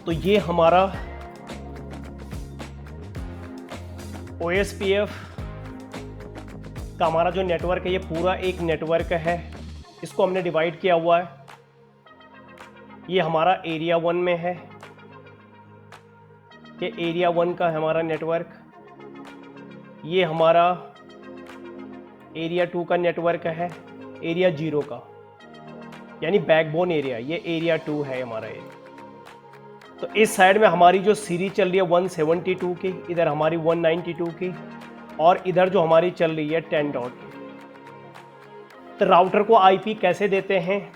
तो ये हमारा OSPF का हमारा जो नेटवर्क है, ये पूरा एक नेटवर्क है। इसको हमने डिवाइड किया हुआ है। ये हमारा एरिया 1 में है, ये एरिया 1 का हमारा नेटवर्क। ये हमारा एरिया 2 का नेटवर्क है, एरिया 0 का, यानी बैकबोन एरिया। ये एरिया 2 है हमारा एरिया। तो इस साइड में हमारी जो सीरीज चल रही है 172 की, इधर हमारी 192 की, और इधर जो हमारी चल रही है 10 डॉट की। तो राउटर को आईपी कैसे देते हैं?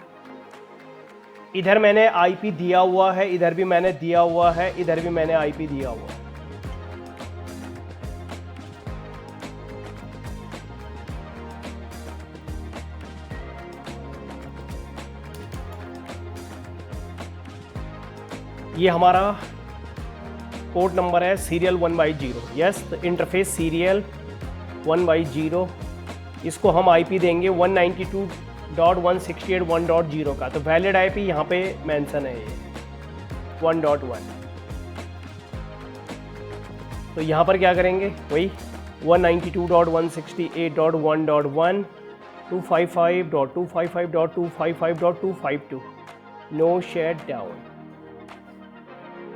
इधर मैंने आईपी दिया हुआ है, इधर भी मैंने दिया हुआ है, इधर भी मैंने आईपी दिया हुआ है। ये हमारा पोर्ट नंबर है सीरियल 1/0। यस, तो इंटरफेस सीरियल 1/0, इसको हम आईपी देंगे 192.168.1.0 का। तो वैलिड आईपी यहाँ पे मेंशन है, ये 1.1। तो यहाँ पर क्या करेंगे, वही 192.168.1.1, 255.255.255.252, नो शट डाउन।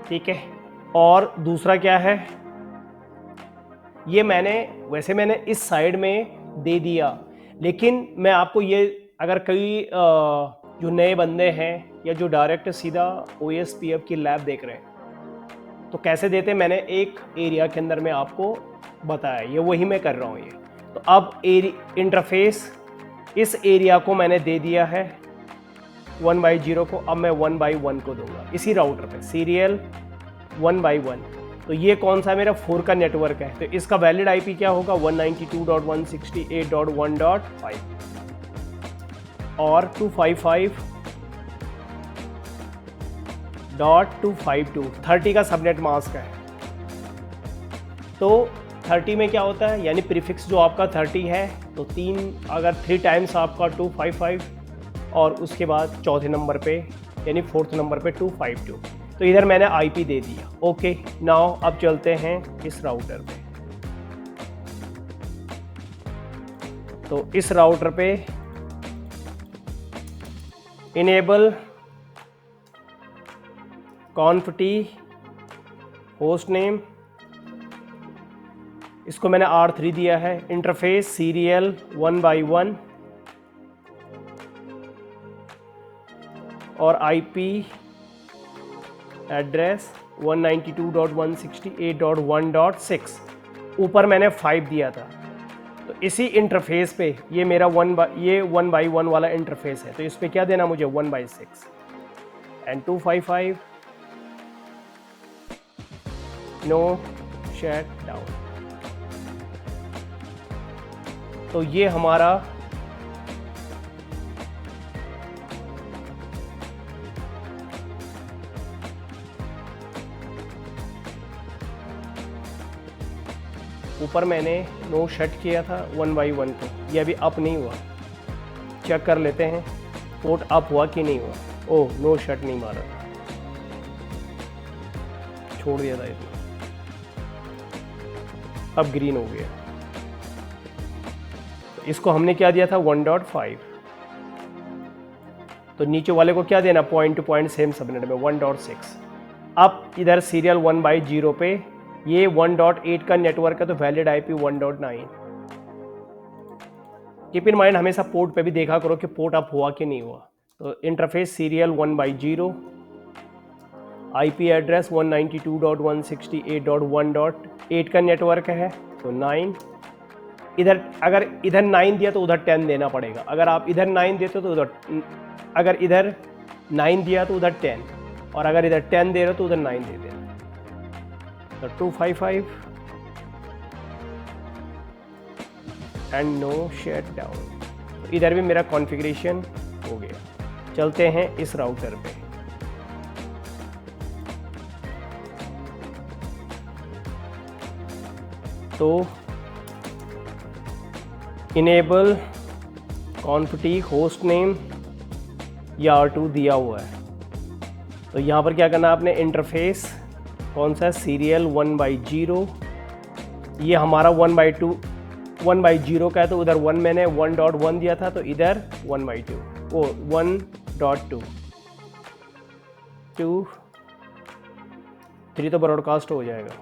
ठीक है। और दूसरा क्या है, ये वैसे मैंने इस साइड में दे दिया, लेकिन मैं आपको ये, अगर कई जो नए बंदे हैं या जो डायरेक्ट सीधा OSPF की लैब देख रहे हैं, तो कैसे देते हैं, मैंने एक एरिया के अंदर में आपको बताया, ये वही मैं कर रहा हूँ। ये तो अब इंटरफेस इस एरिया को मैंने दे दिया है 1/0 को, अब मैं 1/1 को दूंगा इसी राउटर पे, सीरियल 1/1। तो ये कौन सा मेरा 4 का नेटवर्क है, तो इसका वैलिड आईपी क्या होगा, 192.168.1.5 और 255.252, 30 का सबनेट मास्क है। तो 30 में क्या होता है, यानी प्रीफिक्स जो आपका 30 है, तो 3 टाइम्स आपका 255, और उसके बाद चौथे नंबर पे यानी 4th नंबर पे 252। तो इधर मैंने आईपी दे दिया। ओके, नाउ अब चलते हैं इस राउटर पे। तो इस राउटर पे इनेबल कॉन्फटी होस्ट नेम, इसको मैंने R3 दिया है। इंटरफेस सीरियल 1/1 और आईपी एड्रेस 192.168.1.6, ऊपर मैंने 5 दिया था। तो इसी इंटरफेस पे ये मेरा 1/1 वाला इंटरफेस है, तो इस पे क्या देना मुझे, 1/6 एंड 255, नो शट डाउन। तो ये हमारा ऊपर मैंने नो शट किया था 1/1 को, ये अभी अप नहीं हुआ। चेक कर लेते हैं पोर्ट अप हुआ कि नहीं हुआ। ओह, नो शट नहीं मारा था, छोड़ दिया था इसमें, अब ग्रीन हो गया। तो इसको हमने क्या दिया था, 1.5। तो नीचे वाले को क्या देना, point to point same subnet में 1.6। अब इधर सीरियल 1/0 पे ये 1.8 का नेटवर्क है, तो valid IP 1.9। Keep in mind, हमेशा पोर्ट पे भी देखा करो कि पोर्ट अप हुआ कि नहीं हुआ। तो इंटरफेस सीरियल 1/0, आईपी एड्रेस 192.168.1.8 का नेटवर्क है, तो 9। इधर अगर इधर 9 दिया तो उधर 10 देना पड़ेगा। अगर आप इधर 9 देते तो उधर, अगर इधर 9 दिया तो उधर 10, और अगर इधर 10 दे रहे हो तो उधर 9 दे देना। तो 255 एंड नो शट डाउन। इधर भी मेरा कॉन्फ़िगरेशन हो गया। चलते हैं इस राउटर पे। तो इनेबल कॉन्फिग होस्ट नेम, ये R2 दिया हुआ है। तो यहाँ पर क्या करना है आपने, इंटरफेस कौन सा है, सीरियल 1/0, ये हमारा 1/0 का है, तो उधर 1 मैंने 1.1 दिया था, तो इधर 1/2 वो 1.2 2 3 तो ब्रॉडकास्ट हो जाएगा।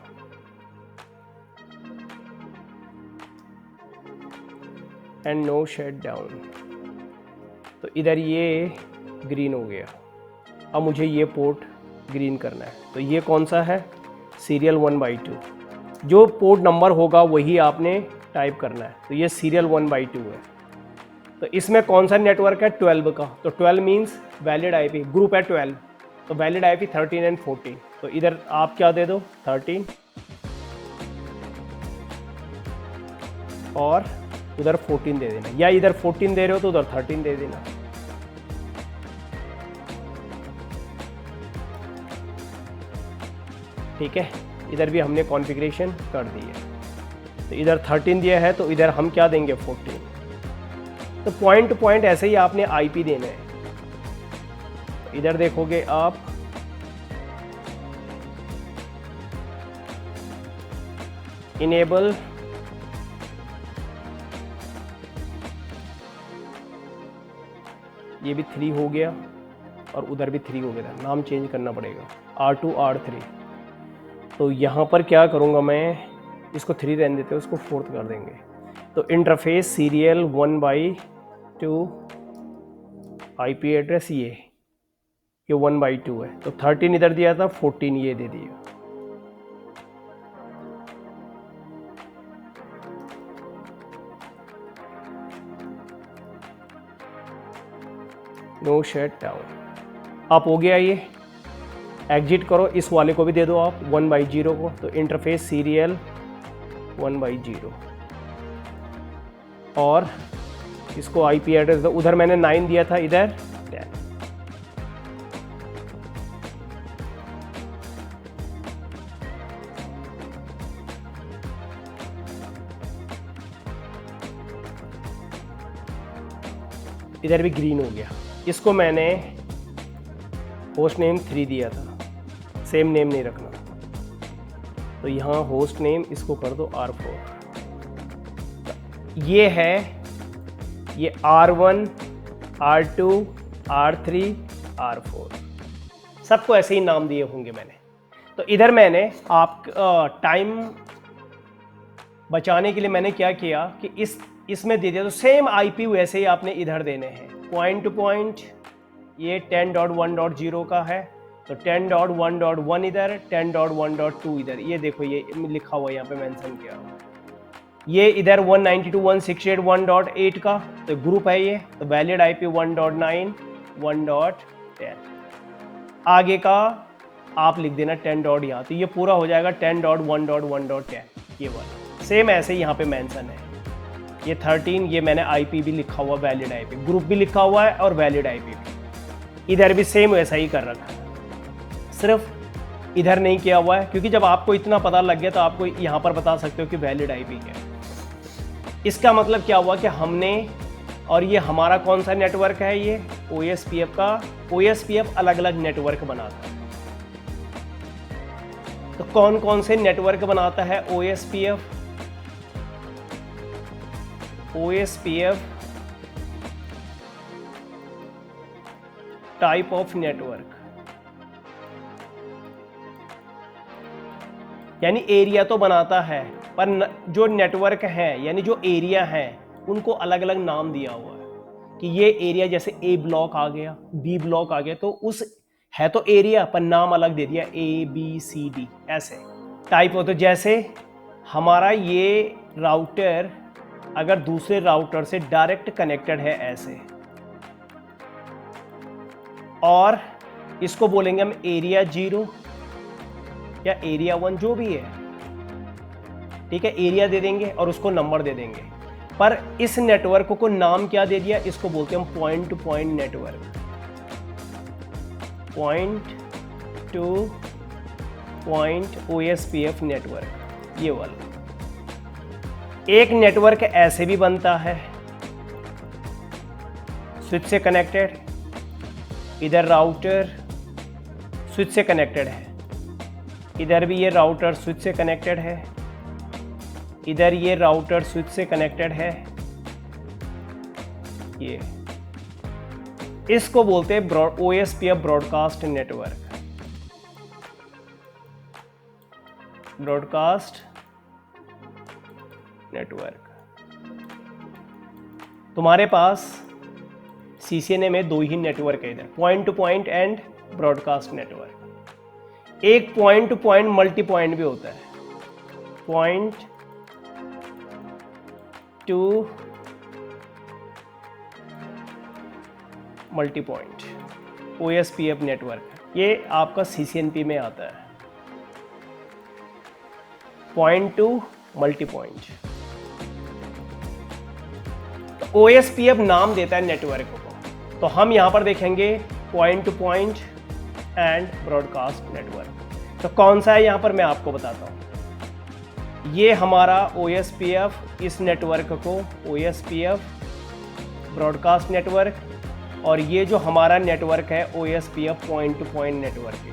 एंड नो शट डाउन, तो इधर ये ग्रीन हो गया। अब मुझे ये पोर्ट ग्रीन करना है, तो ये कौन सा है, सीरियल 1/2, जो पोर्ट नंबर होगा वही आपने टाइप करना है। तो ये सीरियल 1/2 है। तो इसमें कौन सा नेटवर्क है, 12 का, तो 12 मीन्स वैलिड आईपी, ग्रुप है 12, तो वैलिड आईपी 13 एंड 14। तो इधर आप क्या दे दो, 13 और उधर 14 दे देना, या इधर 14 दे रहे हो तो उधर 13 दे देना। ठीक है, इधर भी हमने कॉन्फ़िगरेशन कर दी है। तो इधर 13 दिया है, तो इधर हम क्या देंगे, 14। तो पॉइंट टू पॉइंट ऐसे ही आपने आईपी देना है। तो इधर देखोगे आप, इनेबल ये भी 3 हो गया और उधर भी 3 हो गया था, नाम चेंज करना पड़ेगा, R2 R3। तो यहाँ पर क्या करूँगा मैं, इसको 3 रहने देते हैं, उसको 4th कर देंगे। तो इंटरफेस सीरियल 1/2 आईपी एड्रेस ये 1/2 है, तो 13 इधर दिया था, 14 ये दे दिया। नो शट डाउन, आप हो गया ये। एग्जिट करो, इस वाले को भी दे दो आप 1/0 को, तो इंटरफेस सीरियल 1/0 और इसको आईपी एड्रेस दो, उधर मैंने 9 दिया था, इधर 10। इधर भी ग्रीन हो गया। इसको मैंने होस्ट नेम 3 दिया था, सेम नेम नहीं रखना, तो यहाँ होस्ट नेम इसको कर दो R4। ये है, ये R1 R2 R3 R4 सबको ऐसे ही नाम दिए होंगे मैंने। तो इधर मैंने आप टाइम बचाने के लिए मैंने क्या किया कि इसमें दे दिया, तो सेम आईपी वैसे ही आपने इधर देने हैं। पॉइंट टू पॉइंट ये 10.1.0 का है, तो 10.1.1 इधर, 10.1.2 इधर, ये देखो ये लिखा हुआ यहाँ पे मेंशन किया हुआ। ये इधर 192.168.1.8 का तो ग्रुप है ये, तो वैलिड आईपी 1.9 1.10। आगे का आप लिख देना 10 डॉट यहाँ, तो ये पूरा हो जाएगा 10.1.1.10 ये वाला। सेम ऐसे ही यहाँ पे मेंशन है। ये 13 ये मैंने आईपी भी लिखा हुआ, वैलिड आईपी, ग्रुप भी लिखा हुआ है और वैलिड आईपी भी इधर भी सेम वैसा ही कर रखा है, सिर्फ इधर नहीं किया हुआ है, क्योंकि जब आपको इतना पता लग गया तो आपको यहाँ पर बता सकते हो कि वैलिड आईपी क्या है। इसका मतलब क्या हुआ कि हमने, और ये हमारा कौन सा नेटवर्क है, ये OSPF का, OSPF अलग अलग नेटवर्क बनाता है। तो कौन कौन से नेटवर्क बनाता है OSPF? OSPF type of network, यानी एरिया तो बनाता है, पर जो नेटवर्क है यानी जो एरिया है उनको अलग अलग नाम दिया हुआ है कि ये एरिया, जैसे A ब्लॉक आ गया, B ब्लॉक आ गया, तो उस है तो एरिया पर नाम अलग दे दिया, ABCD ऐसे टाइप हो। तो जैसे हमारा ये राउटर अगर दूसरे राउटर से डायरेक्ट कनेक्टेड है ऐसे, और इसको बोलेंगे हम एरिया 0 या एरिया 1 जो भी है, ठीक है, एरिया दे देंगे और उसको नंबर दे देंगे। पर इस नेटवर्क को नाम क्या दे दिया, इसको बोलते हैं हम point to point network, point to point OSPF network ये वाला। एक नेटवर्क ऐसे भी बनता है, स्विच से कनेक्टेड, इधर राउटर, स्विच से कनेक्टेड है, इधर भी ये राउटर स्विच से कनेक्टेड है, इधर ये राउटर स्विच से कनेक्टेड है। ये इसको बोलते हैं OSPF broadcast network. Broadcast network. तुम्हारे पास CCNA में दो ही नेटवर्क है इधर, point to point and broadcast network. एक point to point multi point भी होता है, point to multi point OSPF network. ये आपका CCNP में आता है, पॉइंट टू मल्टी पॉइंट। तो OSPF नाम देता है नेटवर्क को। तो हम यहां पर देखेंगे point to point and broadcast network. तो कौन सा है यहां पर मैं आपको बताता हूं। ये हमारा OSPF, इस नेटवर्क को OSPF ब्रॉडकास्ट नेटवर्क, और ये जो हमारा नेटवर्क है OSPF point to point network है।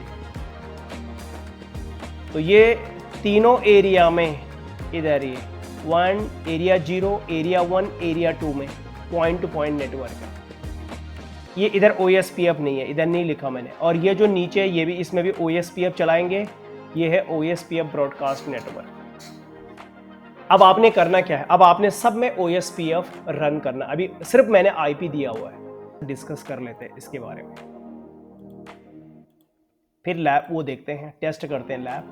तो ये तीनों एरिया में, इधर ये 1 एरिया 0, एरिया 1, एरिया 2 में पॉइंट टू पॉइंट नेटवर्क है। ये इधर OSPF नहीं है, इधर नहीं लिखा मैंने। और ये जो नीचे ये भी, इसमें भी OSPF चलाएंगे। ये है OSPF ब्रॉडकास्ट नेटवर्क। अब आपने करना क्या है, अब आपने सब में OSPF रन करना। अभी सिर्फ मैंने IP दिया हुआ है, डिस्कस कर लेते हैं इसके बारे में, फिर लैब वो देखते हैं, टेस्ट करते हैं लैब।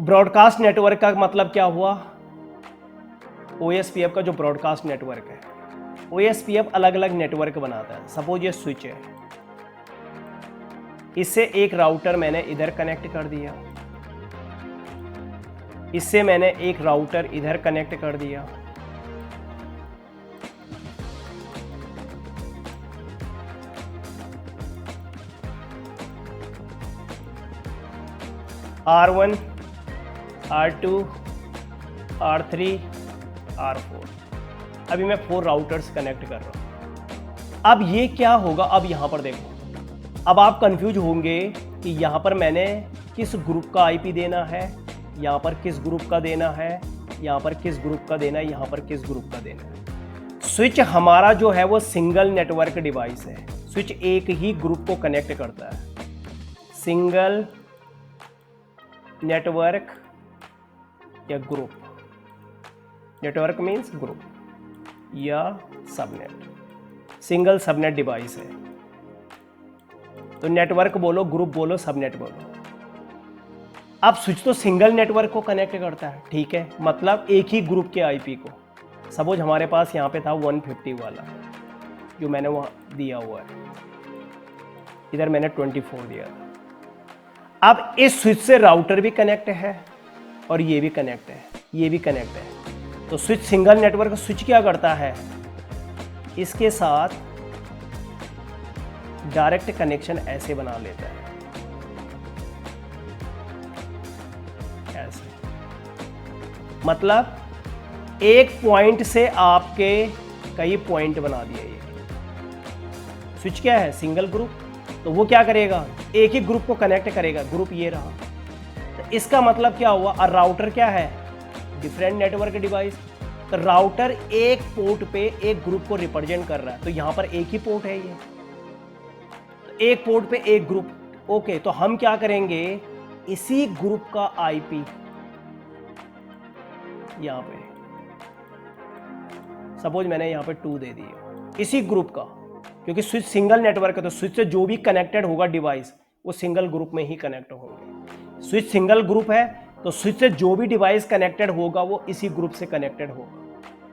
ब्रॉडकास्ट नेटवर्क का मतलब क्या हुआ, OSPF का जो ब्रॉडकास्ट नेटवर्क है, OSPF अलग अलग नेटवर्क बनाता है। सपोज ये स्विच है, इससे एक राउटर मैंने इधर कनेक्ट कर दिया, इससे मैंने एक राउटर इधर कनेक्ट कर दिया, R1, R2, R3, R4। अभी मैं 4 राउटर्स कनेक्ट कर रहा हूं। अब ये क्या होगा, अब यहां पर देखो, अब आप कंफ्यूज होंगे कि यहां पर मैंने किस ग्रुप का IP देना है, यहां पर किस ग्रुप का देना है, यहां पर किस ग्रुप का देना है, यहां पर किस ग्रुप का देना है। स्विच हमारा जो है वो सिंगल नेटवर्क डिवाइस है। स्विच एक ही ग्रुप को कनेक्ट करता है, सिंगल नेटवर्क या ग्रुप। नेटवर्क मीन्स ग्रुप या सबनेट, सिंगल सबनेट डिवाइस है। तो नेटवर्क बोलो, ग्रुप बोलो, सबनेट बोलो। अब स्विच तो सिंगल नेटवर्क को कनेक्ट करता है, ठीक है, मतलब एक ही ग्रुप के IP को। सपोज हमारे पास यहाँ पे था 150 वाला जो मैंने वहाँ दिया हुआ है, इधर मैंने 24 दिया था। अब इस स्विच से राउटर भी कनेक्ट है और ये भी कनेक्ट है, ये भी कनेक्ट है। तो स्विच, सिंगल नेटवर्क स्विच क्या करता है, इसके साथ डायरेक्ट कनेक्शन ऐसे बना लेता है, ऐसे। मतलब एक पॉइंट से आपके कई पॉइंट बना दिए। ये स्विच क्या है, सिंगल ग्रुप। तो वो क्या करेगा, एक ही ग्रुप को कनेक्ट करेगा, ग्रुप ये रहा। तो इसका मतलब क्या हुआ, और राउटर क्या है, डिफरेंट नेटवर्क डिवाइस। तो राउटर एक पोर्ट पे एक ग्रुप को रिप्रेजेंट कर रहा है। तो यहां पर एक ही पोर्ट है, ये तो एक पोर्ट पे एक ग्रुप। ओके, तो हम क्या करेंगे, इसी ग्रुप का IP यहां पे, सपोज मैंने यहां पे 2 दे दिया, इसी ग्रुप का, क्योंकि स्विच सिंगल नेटवर्क है। तो स्विच से जो भी कनेक्टेड होगा डिवाइस, वो सिंगल ग्रुप में ही कनेक्ट होंगे। स्विच सिंगल ग्रुप है तो स्विच से जो भी डिवाइस कनेक्टेड होगा वो इसी ग्रुप से कनेक्टेड होगा।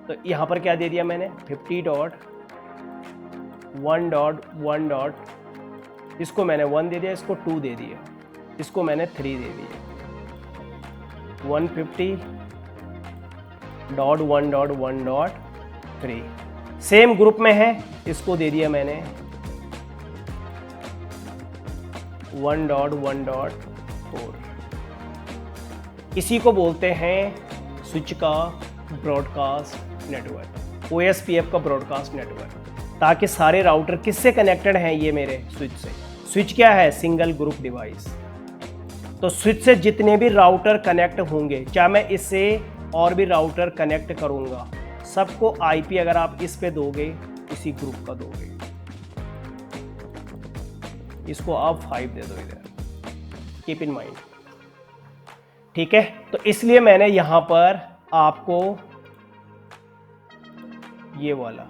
तो यहां पर क्या दे दिया मैंने, 50.1.1. इसको मैंने 1 दे दिया, इसको 2 दे दिया, इसको मैंने 3 दे दिया। 150.1.1.3 सेम ग्रुप में है, इसको दे दिया मैंने 1.1.4। इसी को बोलते हैं स्विच का ब्रॉडकास्ट नेटवर्क, OSPF का ब्रॉडकास्ट नेटवर्क। ताकि सारे राउटर किससे कनेक्टेड हैं, ये मेरे स्विच से। स्विच क्या है? Single group device. तो स्विच से जितने भी राउटर कनेक्ट होंगे, चाहे मैं इससे और भी राउटर कनेक्ट करूंगा, सबको आईपी अगर आप इस पे दोगे, इसी ग्रुप का दोगे। इसको आप 5 दे दो इधर, कीप इन माइंड, ठीक है। तो इसलिए मैंने यहां पर आपको ये वाला,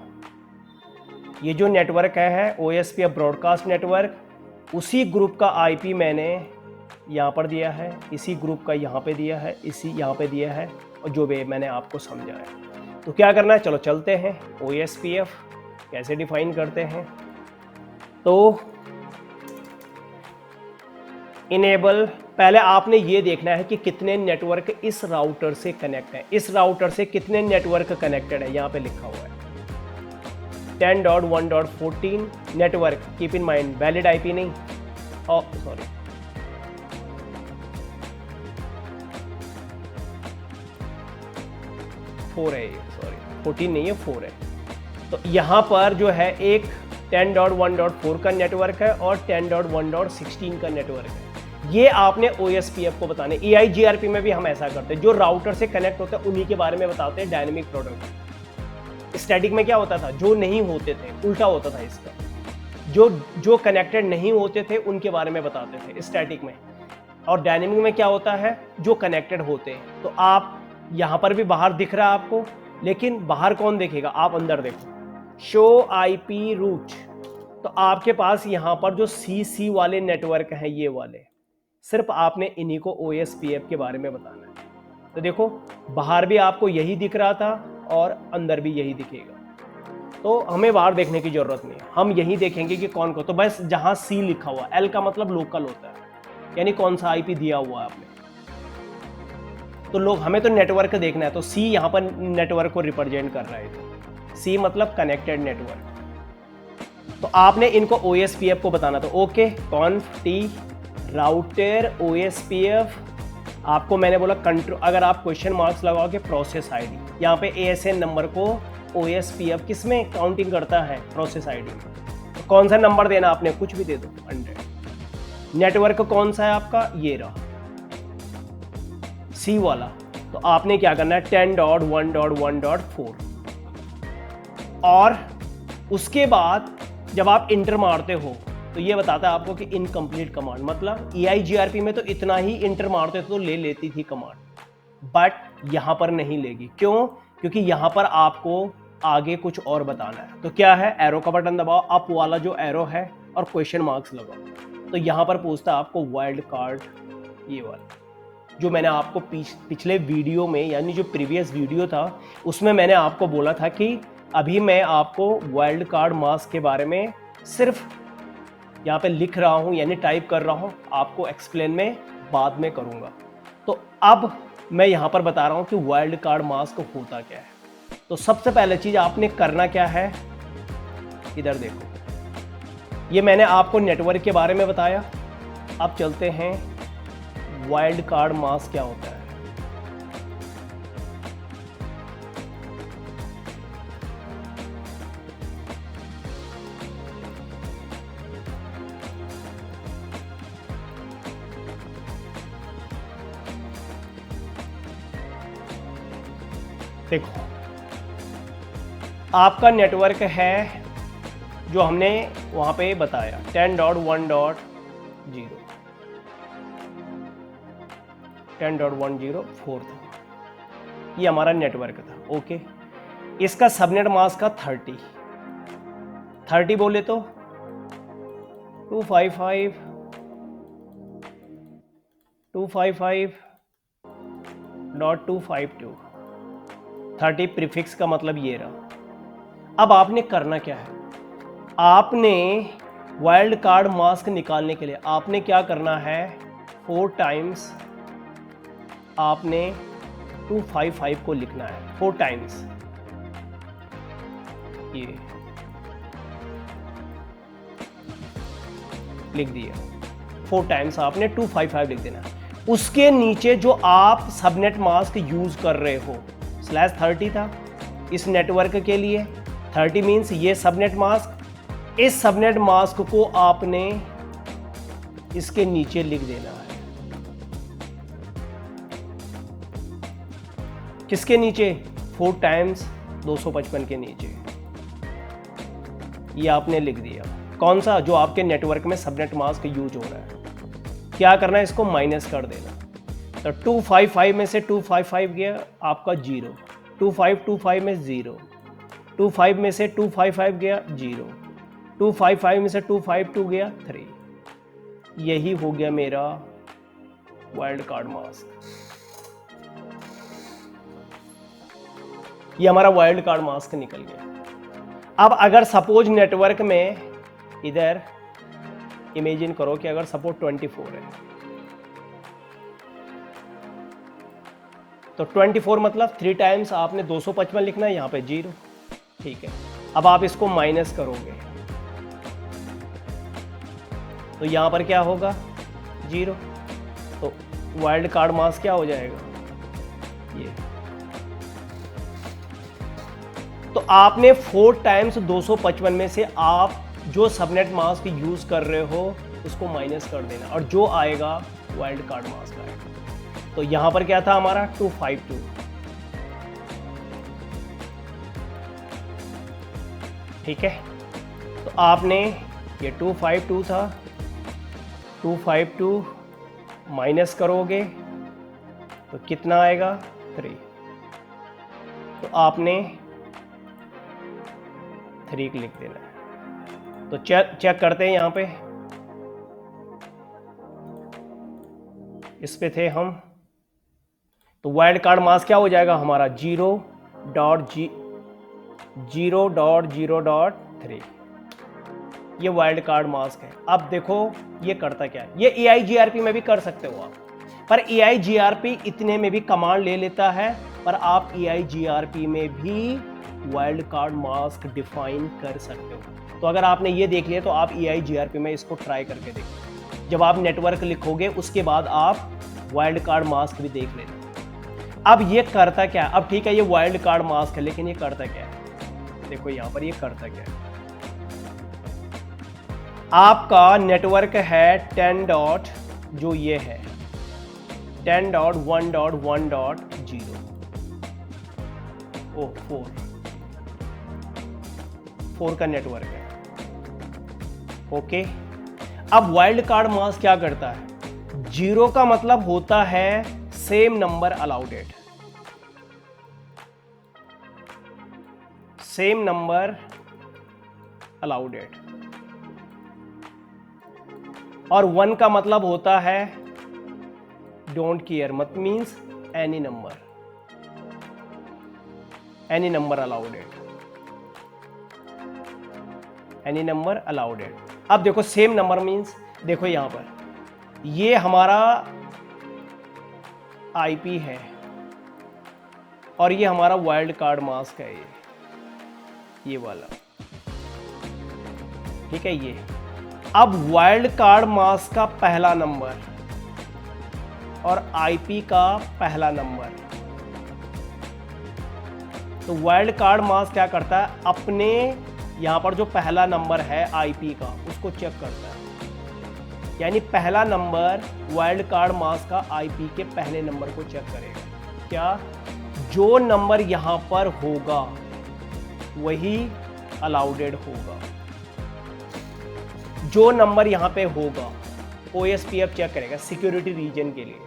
ये जो नेटवर्क है OSPF ब्रॉडकास्ट नेटवर्क, उसी ग्रुप का आईपी मैंने यहां पर दिया है, इसी ग्रुप का यहां पे दिया है, इसी यहां पे दिया है, और जो भी मैंने आपको समझाया। तो क्या करना है, चलो चलते हैं। OSPF कैसे डिफाइन करते हैं? तो इनेबल, पहले आपने ये देखना है कि कितने नेटवर्क इस राउटर से कनेक्ट है, इस राउटर से कितने नेटवर्क कनेक्टेड है। यहां पे लिखा हुआ है 10.1.14 network, keep in mind, valid IP नहीं, सॉरी, फोर है, सॉरी 14 नहीं है, 4 है। तो यहां पर जो है एक 10.1.4 का नेटवर्क है और 10.1.16 का नेटवर्क है। ये आपने OSPF को बताने। EIGRP में भी हम ऐसा करते हैं, जो राउटर से कनेक्ट होते हैं उन्हीं के बारे में बताते हैं डायनेमिक प्रोडक्ट। स्टैटिक में क्या होता था, जो नहीं होते थे, उल्टा होता था इसका, जो कनेक्टेड नहीं होते थे उनके बारे में बताते थे स्टैटिक में, और डायनेमिक में क्या होता है, जो कनेक्टेड होते हैं। तो आप यहां पर भी बाहर दिख रहा है आपको, लेकिन बाहर कौन देखेगा, आप अंदर देखो, शो IP रूट। तो आपके पास यहां पर जो CC वाले नेटवर्क हैं, ये वाले, सिर्फ आपने इन्हीं को OSPF के बारे में बताना है। तो देखो बाहर भी आपको यही दिख रहा था और अंदर भी यही दिखेगा, तो हमें बाहर देखने की जरूरत नहीं है, हम यही देखेंगे कि कौन को। तो बस जहां C लिखा हुआ, L का मतलब लोकल होता है, यानी कौन सा IP दिया हुआ है आपने। तो लोग, हमें तो नेटवर्क देखना है, तो C यहाँ पर नेटवर्क को रिप्रेजेंट कर रहा है। C मतलब कनेक्टेड नेटवर्क। तो आपने इनको OSPF को बताना, तो ओके, कॉन्फ टी राउटर OSPF। आपको मैंने बोला कंट्रोल, अगर आप क्वेश्चन मार्क्स लगाओगे प्रोसेस आईडी, यहाँ पे ASN नंबर को OSPF किस में काउंटिंग करता है, प्रोसेस आईडी में। तो कौन सा नंबर देना आपने, कुछ भी दे दो, 100। नेटवर्क कौन सा है आपका, ये रहा C वाला। तो आपने क्या करना है, 10.1.1.4, और उसके बाद जब आप इंटर मारते हो तो ये बताता है आपको कि इनकम्प्लीट कमांड, मतलब EIGRP में तो इतना ही इंटर मारते तो ले लेती थी कमांड, बट यहां पर नहीं लेगी। क्यों? क्योंकि यहां पर आपको आगे कुछ और बताना है। तो क्या है, एरो का बटन दबाओ, अप वाला जो एरो है, और क्वेश्चन मार्क्स लगाओ। तो यहां पर पूछता है आपको वाइल्ड कार्ड, ये वाला जो मैंने आपको पिछले वीडियो में, यानी जो प्रीवियस वीडियो था उसमें मैंने आपको बोला था कि अभी मैं आपको वाइल्ड कार्ड मास्क के बारे में सिर्फ यहाँ पे लिख रहा हूँ, यानी टाइप कर रहा हूँ, आपको एक्सप्लेन में बाद में करूँगा। तो अब मैं यहाँ पर बता रहा हूँ कि वाइल्ड कार्ड मास्क होता क्या है। तो सबसे पहले चीज़ आपने करना क्या है, इधर देखो, ये मैंने आपको नेटवर्क के बारे में बताया। अब चलते हैं वाइल्ड कार्ड मास्क क्या होता है। देखो आपका नेटवर्क है जो हमने वहां पे बताया 10.1.0 10.104 था, ये हमारा नेटवर्क था। ओके, इसका सबनेट मास्क का 30 बोले तो 255.252 30 प्रीफिक्स का मतलब ये रहा। अब आपने करना क्या है, आपने वाइल्ड कार्ड मास्क निकालने के लिए आपने क्या करना है, 4 टाइम्स आपने 255 को लिखना है, 4 टाइम्स। ये लिख दिया, 4 टाइम्स आपने 255 लिख देना। उसके नीचे जो आप सबनेट मास्क यूज कर रहे हो, /30 था इस नेटवर्क के लिए, 30 मीन्स ये सबनेट मास्क, इस सबनेट मास्क को आपने इसके नीचे लिख देना है। किसके नीचे? 4 टाइम्स 255 के नीचे। ये आपने लिख दिया। कौन सा? जो आपके नेटवर्क में सबनेट मास्क यूज हो रहा है। क्या करना है? इसको माइनस कर देना। तो 255 में से 255 गया आपका 0, 2525 में 0, 25 में से 255 गया 0, 255 में से 252 गया 3। यही हो गया मेरा वाइल्ड कार्ड मास्क। ये हमारा वाइल्ड कार्ड मास्क निकल गया। अब अगर सपोज नेटवर्क में इधर इमेजिन करो कि अगर सपोज 24 है, तो 24 मतलब 3 टाइम्स आपने 255 लिखना है, यहाँ पे 0। ठीक है, अब आप इसको माइनस करोगे तो यहाँ पर क्या होगा? 0। तो वाइल्ड कार्ड मास्क क्या हो जाएगा? ये। तो आपने 4 टाइम्स 255 में से आप जो सबनेट मास्क यूज कर रहे हो उसको माइनस कर देना, और जो आएगा वाइल्ड कार्ड मास्क आएगा। तो यहां पर क्या था हमारा? 252। ठीक है, तो आपने ये 252 था, 252 माइनस करोगे तो कितना आएगा? 3। तो आपने 3 लिख देना है। तो चेक करते हैं। यहां पे इस पे थे हम। तो वाइल्ड कार्ड मास्क क्या हो जाएगा हमारा? 0.0.3। ये वाइल्ड कार्ड मास्क है। अब देखो ये करता क्या है। ये EIGRP में भी कर सकते हो आप, पर EIGRP इतने में भी कमांड ले लेता है, पर आप EIGRP में भी वाइल्ड कार्ड मास्क डिफाइन कर सकते हो। तो अगर आपने ये देख लिया तो आप EIGRP में इसको ट्राई करके देखो। जब आप नेटवर्क लिखोगे उसके बाद आप वाइल्ड कार्ड मास्क भी देख लेना। अब ये करता क्या है? अब ठीक है, ये वाइल्ड कार्ड मास्क है, लेकिन ये करता क्या है? देखो यहां पर ये करता क्या है। आपका नेटवर्क है 10 डॉट, जो ये है 10.1.1.0 ओ 4 का नेटवर्क है। ओके, अब वाइल्ड कार्ड मास्क क्या करता है? 0 का मतलब होता है same number allowed, same number allowed, और 1 का मतलब होता है डोंट केयर, मत means any number allowed, any number allowed. अब देखो सेम नंबर मीन्स, देखो यहां पर ये हमारा आईपी है और ये हमारा वाइल्ड कार्ड मास्क है, ये वाला। ठीक है, ये अब वाइल्ड कार्ड मास्क का पहला नंबर और आईपी का पहला नंबर, तो वाइल्ड कार्ड मास्क क्या करता है? अपने यहां पर जो पहला नंबर है आईपी का उसको चेक करता है, यानी पहला नंबर वाइल्ड कार्ड मास्क का आईपी के पहले नंबर को चेक करेगा। क्या? जो नंबर यहां पर होगा वही अलाउडेड होगा, जो नंबर यहां पे होगा OSPF चेक करेगा सिक्योरिटी रीजन के लिए।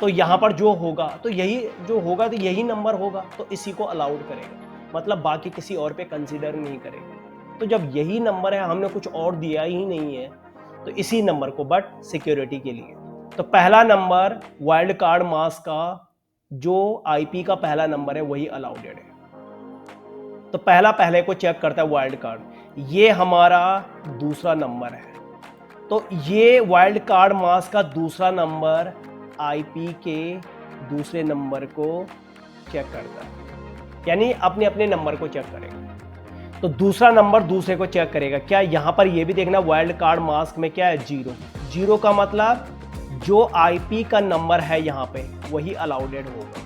तो यहां पर जो होगा तो यही जो होगा, तो यही नंबर होगा, तो इसी को अलाउड करेगा, मतलब बाकी किसी और पे कंसीडर नहीं करेगा। तो जब यही नंबर है, हमने कुछ और दिया ही नहीं है, तो इसी नंबर को, बट सिक्योरिटी के लिए। तो पहला नंबर वाइल्ड कार्ड मास्क का जो आईपी का पहला नंबर है वही अलाउडेड है। तो पहले को चेक करता है वाइल्ड कार्ड, ये हमारा दूसरा नंबर है, तो ये वाइल्ड कार्ड मास्क का दूसरा नंबर आईपी के दूसरे नंबर को चेक करता है, यानी अपने अपने नंबर को चेक करेगा। तो दूसरा नंबर दूसरे को चेक करेगा। क्या? यहां पर ये भी देखना वाइल्ड कार्ड मास्क में क्या है? 0 का मतलब जो आईपी का नंबर है यहां पे वही अलाउडेड होगा,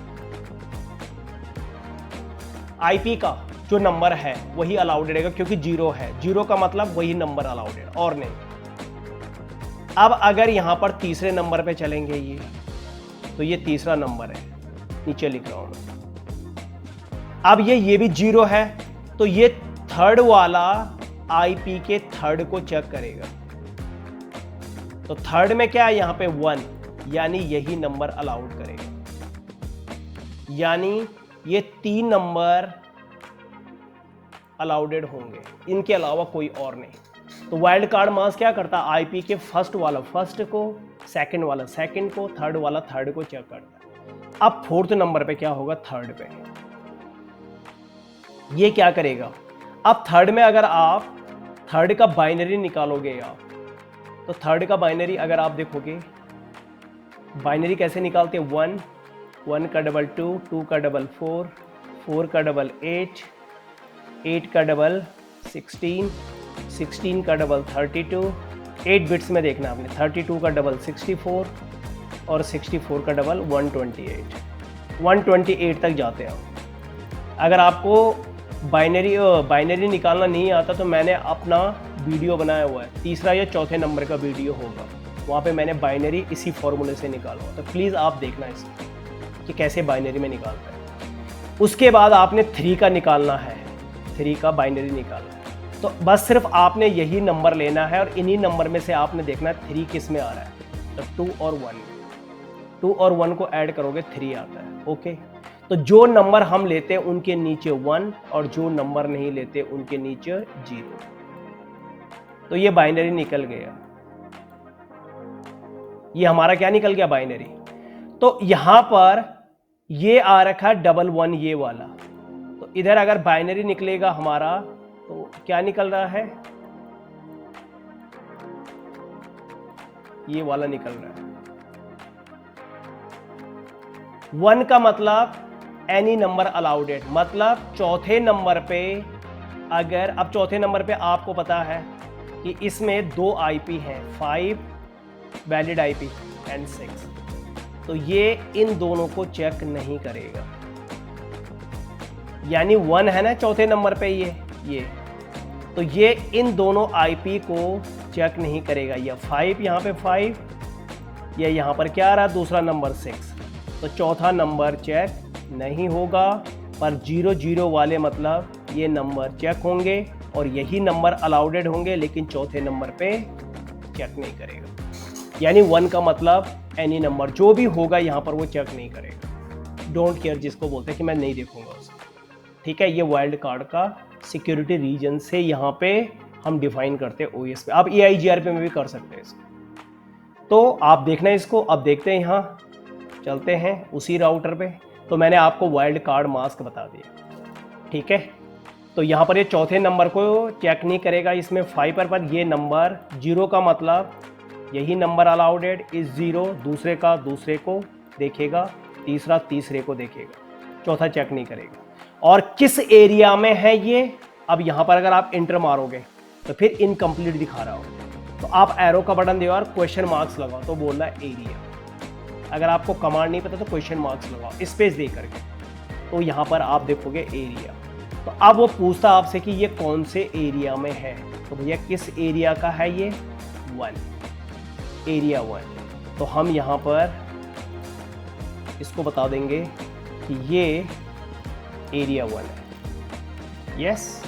आईपी का जो नंबर है वही अलाउडेड है, क्योंकि 0 है, 0 का मतलब वही नंबर अलाउडेड और नहीं। अब अगर यहाँ पर तीसरे नंबर पे चलेंगे ये, तो ये तीसरा नंबर है, नीचे लिख रहा हूं मैं। अब ये भी 0 है, तो ये थर्ड वाला आईपी के थर्ड को चेक करेगा। तो थर्ड में क्या है, यहां पे 1, यानी यही नंबर अलाउड करेगा, यानी ये 3 नंबर अलाउडेड होंगे, इनके अलावा कोई और नहीं। तो वाइल्ड कार्ड मास्क क्या करता है, आईपी के फर्स्ट वाला फर्स्ट को, सेकंड वाला सेकंड को, थर्ड वाला थर्ड को चेक करता है। अब फोर्थ नंबर पे क्या होगा, थर्ड पे ये क्या करेगा। अब थर्ड में अगर आप थर्ड का बाइनरी निकालोगे आप, तो थर्ड का बाइनरी अगर आप देखोगे, बाइनरी कैसे निकालते हैं, 1, 1 का डबल 2, 2 का डबल 4, 4 का डबल 8, 8 का डबल 16, 16 का डबल 32, 8 बिट्स में देखना आपने, 32 का डबल 64 और 64 का डबल 128, 128 तक जाते हैं। अगर आपको बाइनरी निकालना नहीं आता तो मैंने अपना वीडियो बनाया हुआ है, तीसरा या चौथे नंबर का वीडियो होगा, वहाँ पे मैंने बाइनरी इसी फॉर्मूले से निकाला हुआ, तो प्लीज़ आप देखना इसमें कि कैसे बाइनरी में निकालते हैं। उसके बाद आपने 3 का निकालना है, 3 का बाइनरी निकालना है। तो बस सिर्फ आपने यही नंबर लेना है और इन्हीं नंबर में से आपने देखना है 3 किस में आ रहा है। तो 2 और 1, 2 और 1 को ऐड करोगे 3 आता है। ओके, तो जो नंबर हम लेते हैं उनके नीचे 1 और जो नंबर नहीं लेते उनके नीचे 0। तो ये बाइनरी निकल गया, ये हमारा क्या निकल गया, बाइनरी। तो यहां पर ये आ रखा है 11 ये वाला, तो इधर अगर बाइनरी निकलेगा हमारा तो क्या निकल रहा है, ये वाला निकल रहा है। 1 का मतलब एनी नंबर अलाउडेड, मतलब चौथे नंबर पे अगर, अब चौथे नंबर पे आपको पता है कि इसमें 2 आईपी हैं, 5 वैलिड आईपी एंड 6, तो ये इन दोनों को चेक नहीं करेगा, यानी 1 है ना चौथे नंबर पे ये, तो ये इन दोनों आईपी को चेक नहीं करेगा। या 5 यहाँ पे 5, या यहाँ पर क्या आ रहा है दूसरा नंबर 6, तो चौथा नंबर चेक नहीं होगा, पर 0 0 वाले मतलब ये नंबर चेक होंगे और यही नंबर अलाउडेड होंगे, लेकिन चौथे नंबर पे चेक नहीं करेगा। यानी 1 का मतलब एनी नंबर जो भी होगा यहाँ पर वो चेक नहीं करेगा, डोंट केयर जिसको बोलते हैं कि मैं नहीं देखूंगा उसको। ठीक है, ये वाइल्ड कार्ड का सिक्योरिटी रीजन से यहाँ पे हम डिफाइन करते हैं ओएस पे। आप EIGRP में भी कर सकते हैं इसको। तो आप देखना इसको, अब देखते हैं, यहाँ चलते हैं उसी राउटर पे। तो मैंने आपको वाइल्ड कार्ड मास्क बता दिया, ठीक है। तो यहाँ पर ये चौथे नंबर को चेक नहीं करेगा, इसमें 5 पर ये नंबर 0 का मतलब यही नंबर अलाउडेड इस 0, दूसरे का दूसरे को देखेगा, तीसरा तीसरे को देखेगा, चौथा चेक नहीं करेगा। और किस एरिया में है ये, अब यहाँ पर अगर आप इंटर मारोगे तो फिर इनकम्प्लीट दिखा रहा हो, तो आप एरो का बटन दो और क्वेश्चन मार्क्स लगाओ, तो बोल रहा है एरिया। अगर आपको कमांड नहीं पता तो क्वेश्चन मार्क्स लगाओ स्पेस दे करके, तो यहाँ पर आप देखोगे एरिया। तो अब वो पूछता आपसे कि ये कौन से एरिया में है, तो भैया किस एरिया का है ये, 1, एरिया 1। तो हम यहाँ पर इसको बता देंगे कि ये एरिया 1 है। यस,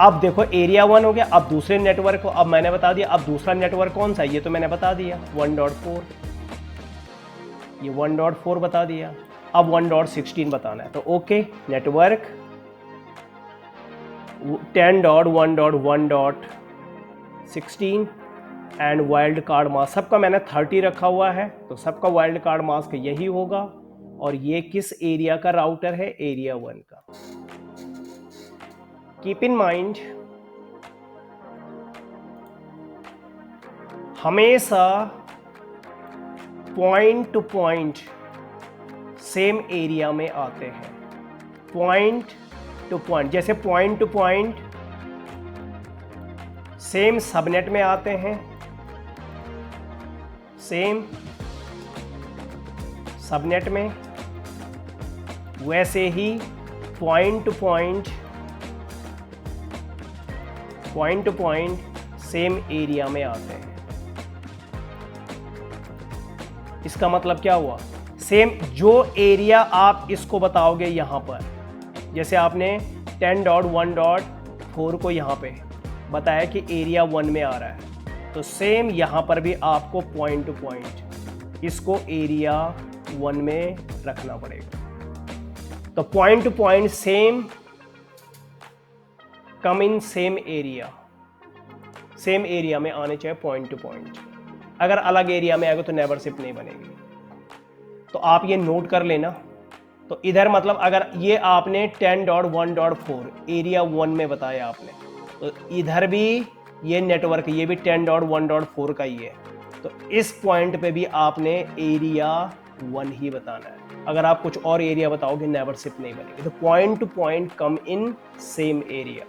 अब देखो एरिया 1 हो गया। अब दूसरे नेटवर्क को, अब मैंने बता दिया, अब दूसरा नेटवर्क कौन सा है ये तो मैंने बता दिया, 1.4, ये 1.4 बता दिया। अब 1.16 बताना है, तो okay, network 10.1.1.16 and wild card mask, सबका मैंने 30 रखा हुआ है, तो सबका वाइल्ड कार्ड मास्क यही होगा। और ये किस एरिया का राउटर है, एरिया 1 का। कीप इन माइंड, हमेशा point to point same area में आते हैं, पॉइंट टू पॉइंट, जैसे point to point same subnet में आते हैं, सेम सबनेट में, वैसे ही point to point same area में आते हैं। इसका मतलब क्या हुआ, सेम जो एरिया आप इसको बताओगे यहाँ पर, जैसे आपने 10.1.4 को यहाँ पे बताया कि एरिया 1 में आ रहा है, तो सेम यहाँ पर भी आपको पॉइंट टू पॉइंट इसको एरिया 1 में रखना पड़ेगा। तो point to point same come in same area, same area में आने चाहिए पॉइंट टू पॉइंट। अगर अलग एरिया में आएगा तो नेबरशिप नहीं बनेगी। तो आप ये नोट कर लेना। तो इधर मतलब अगर ये आपने 10.1.4 एरिया 1 में बताया आपने, तो इधर भी ये नेटवर्क ये भी 10.1.4 का ही है, तो इस पॉइंट पे भी आपने एरिया 1 ही बताना है। अगर आप कुछ और एरिया बताओगे नेबरशिप नहीं बनेगी। तो point to point come in same area.